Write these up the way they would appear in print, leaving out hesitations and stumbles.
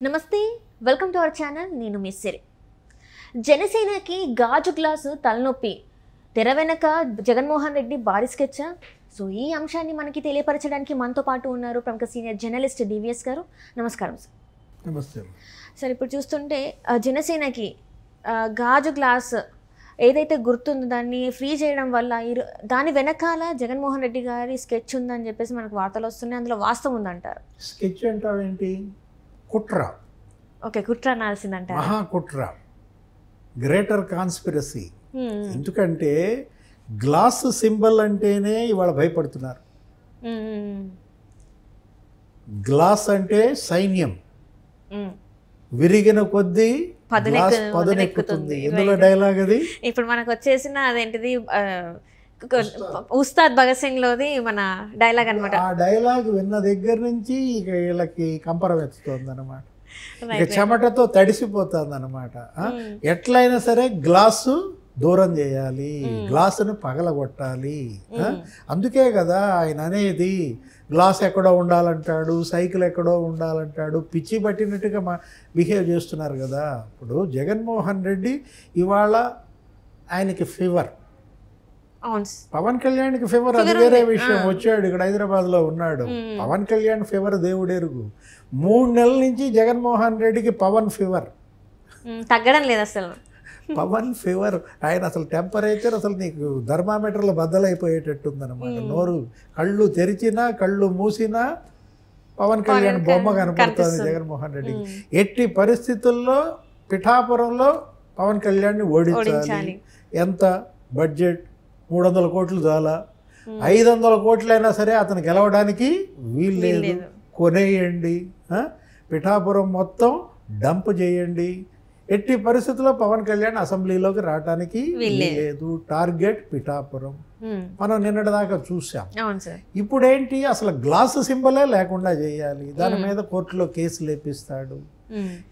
నమస్తే welcome to our channel నేను miss సిరి జనసేనకి గాజు గ్లాసు తలనొప్పి తెర వెనక జగన్మోహన్ రెడ్డి భారీ స్కెచ్చా సో ఈ అంశాన్ని మనకి తెలియపరచడానికి మనతో పాటు ఉన్నారు ప్రముఖ సీనియర్ జర్నలిస్ట్ డివిఎస్ గారు నమస్కారం సార్ నమస్తే సార్ ఇప్పుడు చూస్తుంటే జనసేనకి గాజు గ్లాస్ ఏదైతే గుర్తుందో దాన్ని ఫ్రీ చేయడం వల్ల దాని వెనకాల జగన్మోహన్ రెడ్డి గారి స్కెచ్ ఉందని చెప్పేసి మనకు వార్తలు వస్తున్నాయి అందులో వాస్తవం ఉందంటారు స్కెచ్ అంటావేంటి కుట్ర ఓకే కుట్ర అనాల్సిందంటారు మహా కుట్ర గ్రేటర్ కాన్స్పిరసీ ఎందుకంటే గ్లాస్ సింబల్ అంటేనే ఇవాళ భయపడుతున్నారు గ్లాస్ అంటే సైన్యం విరిగిన కొద్దీ పదునెక్కుతుంది ఎందులో డైలాగ్ అది ఇప్పుడు మనకు వచ్చేసిన అదేంటిది ఉస్తాద్ భగత్ సింగ్ లోది మన డైలాగ్ అనమాట ఆ డైలాగ్ విన్న దగ్గర నుంచి ఇక వీళ్ళకి కంపరం ఎత్తుతోంది అనమాట ఇక చెమటతో తడిసిపోతుంది అనమాట ఎట్లయినా సరే గ్లాసు దూరం చేయాలి గ్లాసును పగలగొట్టాలి అందుకే కదా ఆయన అనేది గ్లాస్ ఎక్కడో ఉండాలంటాడు సైకిల్ ఎక్కడో ఉండాలంటాడు పిచ్చి పట్టినట్టుగా బిహేవ్ చేస్తున్నారు కదా ఇప్పుడు జగన్మోహన్ రెడ్డి ఇవాళ ఆయనకి ఫీవర్ పవన్ కళ్యాణ్కి ఫీవర్ అది వేరే విషయం వచ్చాడు ఇక్కడ హైదరాబాద్లో ఉన్నాడు పవన్ కళ్యాణ్ ఫీవర్ దేవుడెరుగు 3 నెలల నుంచి జగన్మోహన్ రెడ్డికి పవన్ ఫీవర్ తగ్గడం లేదు అసలు పవన్ ఫీవర్ ఆయన అసలు టెంపరేచర్ అసలు నీకు థర్మామీటర్లో బద్దలైపోయేటట్టుందన్నమాట నోరు కళ్ళు తెరిచినా కళ్ళు మూసినా పవన్ కళ్యాణ్ బొమ్మ కనపడుతుంది జగన్మోహన్ రెడ్డికి ఎట్టి పరిస్థితుల్లో పిఠాపురంలో పవన్ కళ్యాణ్ని ఓడించాలి ఎంత బడ్జెట్ 300 కోట్లు చాలా 500 కోట్లైనా సరే అతను గెలవడానికి వీల్లేదు కొనేయండి పిఠాపురం మొత్తం డంప్ చేయండి ఎట్టి పరిస్థితుల్లో పవన్ కళ్యాణ్ అసెంబ్లీలోకి రావడానికి లేదు టార్గెట్ పిఠాపురం మనం నిన్నటిదాకా చూసాం ఇప్పుడేంటి అసలు గ్లాసు సింబలే లేకుండా చేయాలి దాని మీద కోర్టులో కేసు లేపిస్తాడు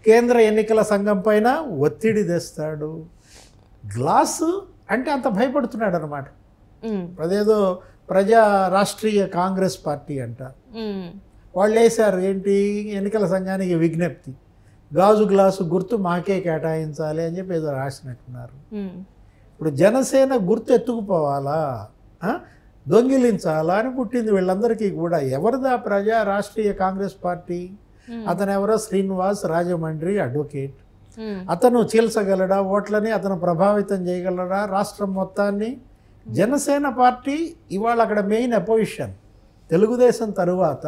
కేంద్ర ఎన్నికల సంఘం పైన ఒత్తిడి తెస్తాడు గ్లాసు అంటే అంత భయపడుతున్నాడు అనమాట అదేదో ప్రజా రాష్ట్రీయ కాంగ్రెస్ పార్టీ అంట వాళ్ళు వేశారు ఏంటి ఎన్నికల సంఘానికి విజ్ఞప్తి గాజు గ్లాసు గుర్తు మాకే కేటాయించాలి అని చెప్పి ఏదో రాసినట్టున్నారు ఇప్పుడు జనసేన గుర్తు ఎత్తుకుపోవాలా దొంగిలించాలా అని పుట్టింది వీళ్ళందరికీ కూడా ఎవరిదా ప్రజా రాష్ట్రీయ కాంగ్రెస్ పార్టీ అతను ఎవరో శ్రీనివాస్ రాజమండ్రి అడ్వకేట్ అతను చీల్చగలడా ఓట్లని అతను ప్రభావితం చేయగలడా రాష్ట్రం మొత్తాన్ని జనసేన పార్టీ ఇవాళ అక్కడ మెయిన్ అపోజిషన్ తెలుగుదేశం తరువాత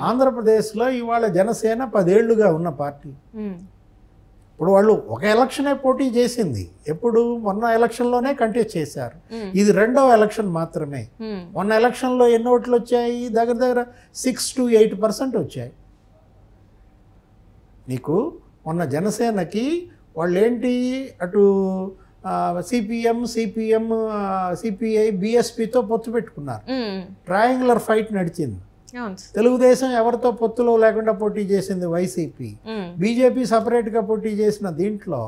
ఆంధ్రప్రదేశ్లో ఇవాళ జనసేన 10 ఏళ్లుగా ఉన్న పార్టీ ఇప్పుడు వాళ్ళు ఒక ఎలక్షనే పోటీ చేసింది ఎప్పుడు మొన్న ఎలక్షన్లోనే కంటెస్ట్ చేశారు ఇది 2వ ఎలక్షన్ మాత్రమే మొన్న ఎలక్షన్లో ఎన్ని ఓట్లు వచ్చాయి దగ్గర 6 to 8% వచ్చాయి నీకు మొన్న జనసేనకి వాళ్ళు ఏంటి అటు సిపిఎం సిపిఐ బిఎస్పితో పొత్తు పెట్టుకున్నారు ట్రయాంగులర్ ఫైట్ నడిచింది తెలుగుదేశం ఎవరితో పొత్తులో లేకుండా పోటీ చేసింది వైసీపీ బీజేపీ సపరేట్గా పోటీ చేసిన దీంట్లో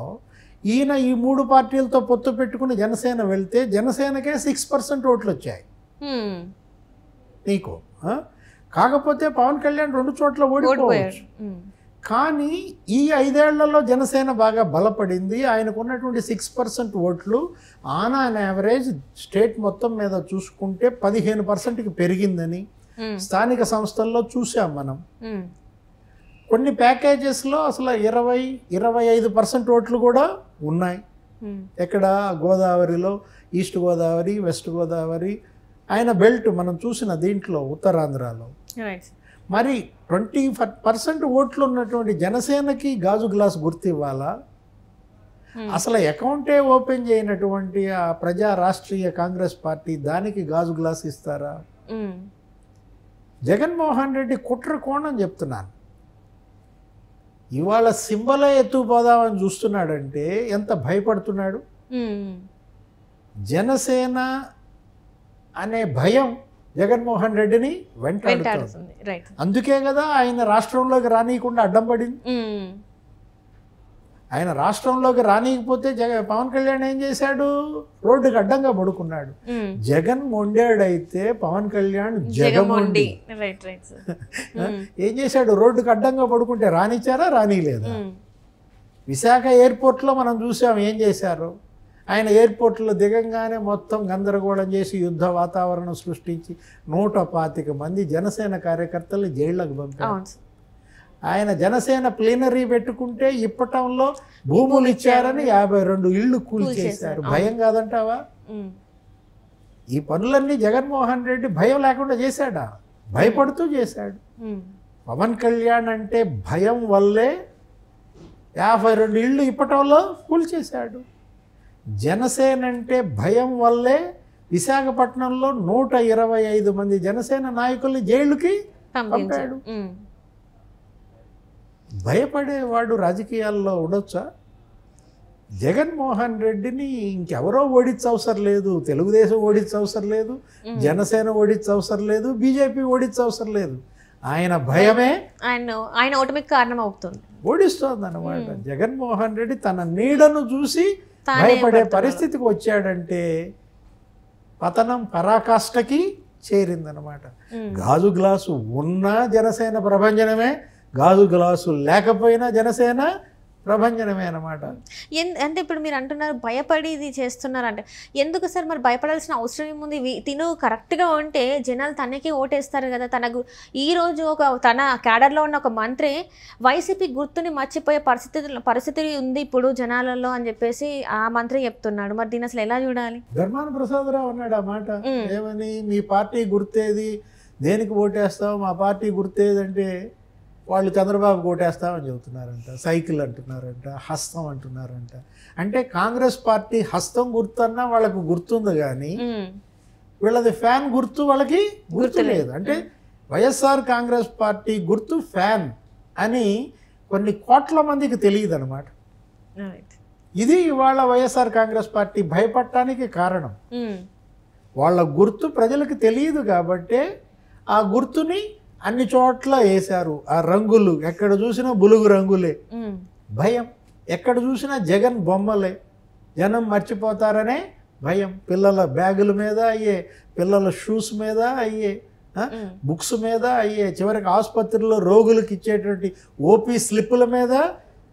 ఈయన ఈ 3 పార్టీలతో పొత్తు పెట్టుకుని జనసేన వెళ్తే జనసేనకే 6% ఓట్లు వచ్చాయి నీకు కాకపోతే పవన్ కళ్యాణ్ 2 చోట్ల ఓడిపోవచ్చు కానీ ఈ 5 ఏళ్లలో జనసేన బాగా బలపడింది ఆయనకు ఉన్నటువంటి 6% ఓట్లు ఆన్ యావరేజ్ స్టేట్ మొత్తం మీద చూసుకుంటే 15%కి పెరిగిందని స్థానిక సంస్థల్లో చూసాం మనం కొన్ని ప్యాకేజెస్లో అసలు 20-25% ఓట్లు కూడా ఉన్నాయి ఎక్కడ గోదావరిలో ఈస్ట్ గోదావరి వెస్ట్ గోదావరి ఆయన బెల్ట్ మనం చూసిన దీంట్లో ఉత్తరాంధ్రలో మరి 20% ఓట్లు ఉన్నటువంటి జనసేనకి గాజు గ్లాస్ గుర్తు ఇవ్వాలా అసలు అకౌంటే ఓపెన్ చేయనటువంటి ఆ ప్రజా రాష్ట్రీయ కాంగ్రెస్ పార్టీ దానికి గాజు గ్లాస్ ఇస్తారా జగన్మోహన్ రెడ్డి కుట్ర కోణం చెప్తున్నాను ఇవాళ సింబలే ఎత్తుకుపోదామని చూస్తున్నాడంటే ఎంత భయపడుతున్నాడు జనసేన అనే భయం జగన్మోహన్ రెడ్డిని వెంటాడుతుంది అందుకే కదా ఆయన రాష్ట్రంలోకి రానియకుండా అడ్డం పడింది ఆయన రాష్ట్రంలోకి రానియకపోతే పవన్ కళ్యాణ్ ఏం చేశాడు? రోడ్డుకి అడ్డంగా పడుకున్నాడు. జగన్ మొండాడైతే పవన్ కళ్యాణ్ జగమొండి. ఏం చేశాడు? రోడ్డుకి అడ్డంగా పడుకుంటే రానిచ్చారా? రానిలేదా? విశాఖ ఎయిర్పోర్ట్లో మనం చూసాం ఏం చేశారు. ఆయన ఎయిర్పోర్ట్లో దిగంగానే మొత్తం గందరగోళం చేసి యుద్ధ వాతావరణం సృష్టించి 125 మంది జనసేన కార్యకర్తలు జైళ్లకు పంపారు. ఆయన జనసేన ప్లీనరీ పెట్టుకుంటే ఇప్పటంలో భూములు ఇచ్చారని 52 ఇళ్ళు కూల్చేశారు. భయం కాదంటావా? ఈ పనులన్నీ జగన్మోహన్ రెడ్డి భయం లేకుండా చేశాడా? భయపడుతూ చేశాడు. పవన్ కళ్యాణ్ అంటే భయం వల్లే 52 ఇళ్ళు ఇప్పటంలో కూల్చేశాడు. జనసేన అంటే భయం వల్లే విశాఖపట్నంలో 125 మంది జనసేన నాయకుల్ని జైలుకి పంపాడు. భయపడేవాడు రాజకీయాల్లో ఉండొచ్చా? జగన్మోహన్ రెడ్డిని ఇంకెవరో ఓడించవసరం లేదు. తెలుగుదేశం ఓడించవసరం లేదు, జనసేన ఓడించవసరం లేదు, బీజేపీ ఓడించవసరం లేదు. ఆయన భయమే ఆయన ఓటమికి కారణం అవుతుంది, ఓడిస్తోంది అన్నమాట. జగన్మోహన్ రెడ్డి తన నీడను చూసి భయపడే పరిస్థితికి వచ్చాడంటే పతనం పరాకాష్ఠకి చేరిందనమాట. గాజు గ్లాసు ఉన్నా జనసేన ప్రభంజనమే, గాజు గ్లాసు లేకపోయినా జనసేన ప్రభంజనమే అనమాట. అంటే ఇప్పుడు మీరు అంటున్నారు భయపడి ఇది చేస్తున్నారంటే ఎందుకు సార్? మరి భయపడాల్సిన అవసరం ఏముంది? తిను కరెక్ట్గా ఉంటే జనాలు తనకే ఓటేస్తారు కదా. తనకు ఈరోజు తన క్యాడర్లో ఉన్న ఒక మంత్రి వైసీపీ గుర్తుని మర్చిపోయే పరిస్థితి ఉంది ఇప్పుడు జనాలలో అని చెప్పేసి ఆ మంత్రి చెప్తున్నాడు. మరి దీన్ని అసలు ఎలా చూడాలి? ధర్మాన ప్రసాదరావు అన్నాడు ఆ మాట. ఏమని? మీ పార్టీ గుర్తేది, దేనికి ఓటేస్తావు? మా పార్టీ గుర్తేదంటే వాళ్ళు చంద్రబాబు ఓటేస్తామని చెబుతున్నారంట, సైకిల్ అంటున్నారంట, హస్తం అంటున్నారంట. అంటే కాంగ్రెస్ పార్టీ హస్తం గుర్తన్నా వాళ్ళకు గుర్తుంది కానీ వీళ్ళది ఫ్యాన్ గుర్తు వాళ్ళకి గుర్తు లేదు. అంటే వైఎస్ఆర్ కాంగ్రెస్ పార్టీ గుర్తు ఫ్యాన్ అని కొన్ని కోట్ల మందికి తెలియదు అనమాట. ఇది ఇవాళ వైఎస్ఆర్ కాంగ్రెస్ పార్టీ భయపడటానికి కారణం. వాళ్ళ గుర్తు ప్రజలకు తెలియదు కాబట్టే ఆ గుర్తుని అన్ని చోట్ల వేశారు. ఆ రంగులు ఎక్కడ చూసినా బులుగు రంగులే. భయం ఎక్కడ చూసినా జగన్ బొమ్మలే. జనం మర్చిపోతారనే భయం. పిల్లల బ్యాగుల మీద అయ్యే, పిల్లల షూస్ మీద అయ్యే, బుక్స్ మీద అయ్యే, చివరికి ఆసుపత్రిలో రోగులకు ఇచ్చేటువంటి ఓపీ స్లిప్పుల మీద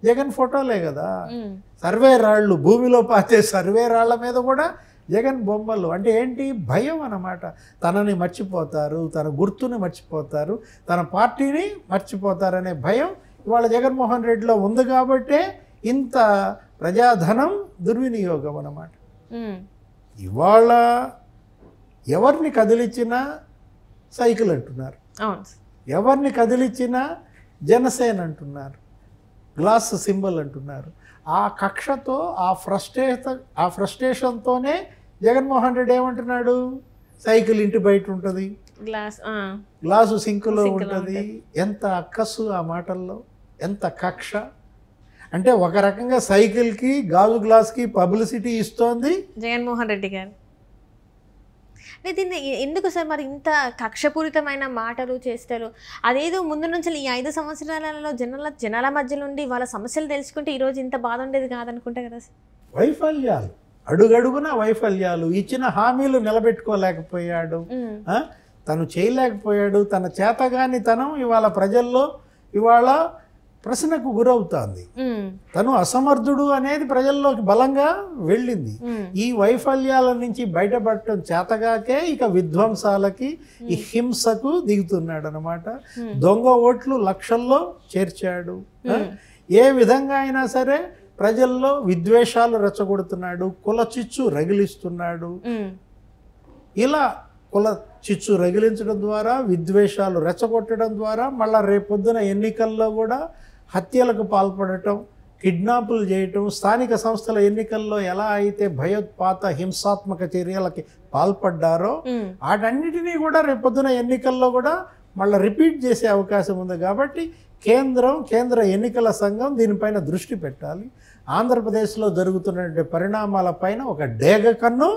జగన్ ఫోటోలే కదా. సర్వే రాళ్ళు, భూమిలో పాతే సర్వే రాళ్ల మీద కూడా జగన్ బొమ్మలు. అంటే ఏంటి? భయం అన్నమాట. తనని మర్చిపోతారు, తన గుర్తుని మర్చిపోతారు, తన పార్టీని మర్చిపోతారనే భయం ఇవాళ జగన్మోహన్ రెడ్డిలో ఉంది కాబట్టే ఇంత ప్రజాధనం దుర్వినియోగం అన్నమాట. ఇవాళ ఎవరిని కదిలించినా సైకిల్ అంటున్నారు, ఎవరిని కదిలించినా జనసేన అంటున్నారు, గ్లాస్ సింబల్ అంటున్నారు. ఆ కక్షతో ఆ ఫ్రస్ట్రేషన్తోనే జగన్మోహన్ రెడ్డి ఏమంటున్నాడు? సైకిల్ ఇంటి బయట ఉంటుంది, గ్లాసు సింకులో ఉంటుంది. ఎంత అక్కసు ఆ మాటల్లో, ఎంత కక్ష! అంటే ఒక రకంగా సైకిల్కి గాజు గ్లాస్కి పబ్లిసిటీ ఇస్తోంది జగన్మోహన్ రెడ్డి గారు. దీన్ని ఎందుకు సార్ మరి ఇంత కక్షపూరితమైన మాటలు చేస్తారు? అదేదో ముందు నుంచి ఈ 5 సంవత్సరాలలో జనాల మధ్య నుండి వాళ్ళ సమస్యలు తెలుసుకుంటే ఈరోజు ఇంత బాధ ఉండేది కాదనుకుంటా కదా సార్. వైఫల్యాలు, అడుగడుగున వైఫల్యాలు. ఇచ్చిన హామీలు నిలబెట్టుకోలేకపోయాడు, తను చేయలేకపోయాడు. తన చేతగానితనం ఇవాళ ప్రజల్లో ఇవాళ ప్రశ్నకు గురవుతోంది. తను అసమర్థుడు అనేది ప్రజల్లోకి బలంగా వెళ్ళింది. ఈ వైఫల్యాల నుంచి బయటపడటం చేతగాకే ఇక విధ్వంసాలకి, ఈ హింసకు దిగుతున్నాడు అనమాట. దొంగ ఓట్లు లక్షల్లో చేర్చాడు. ఏ విధంగా అయినా సరే ప్రజల్లో విద్వేషాలు రెచ్చగొడుతున్నాడు, కుల చిచ్చు రగిలిస్తున్నాడు. ఇలా కుల చిచ్చు రగిలించడం ద్వారా, విద్వేషాలు రెచ్చగొట్టడం ద్వారా మళ్ళా రేపొద్దున ఎన్నికల్లో కూడా హత్యలకు పాల్పడటం, కిడ్నాపులు చేయటం, స్థానిక సంస్థల ఎన్నికల్లో ఎలా అయితే భయోత్పాత హింసాత్మక చర్యలకి పాల్పడ్డారో వాటన్నిటినీ కూడా రేపొద్దున ఎన్నికల్లో కూడా మళ్ళీ రిపీట్ చేసే అవకాశం ఉంది. కాబట్టి కేంద్ర ఎన్నికల సంఘం దీనిపైన దృష్టి పెట్టాలి. ఆంధ్రప్రదేశ్లో జరుగుతున్న పరిణామాలపైన ఒక డేగ కన్ను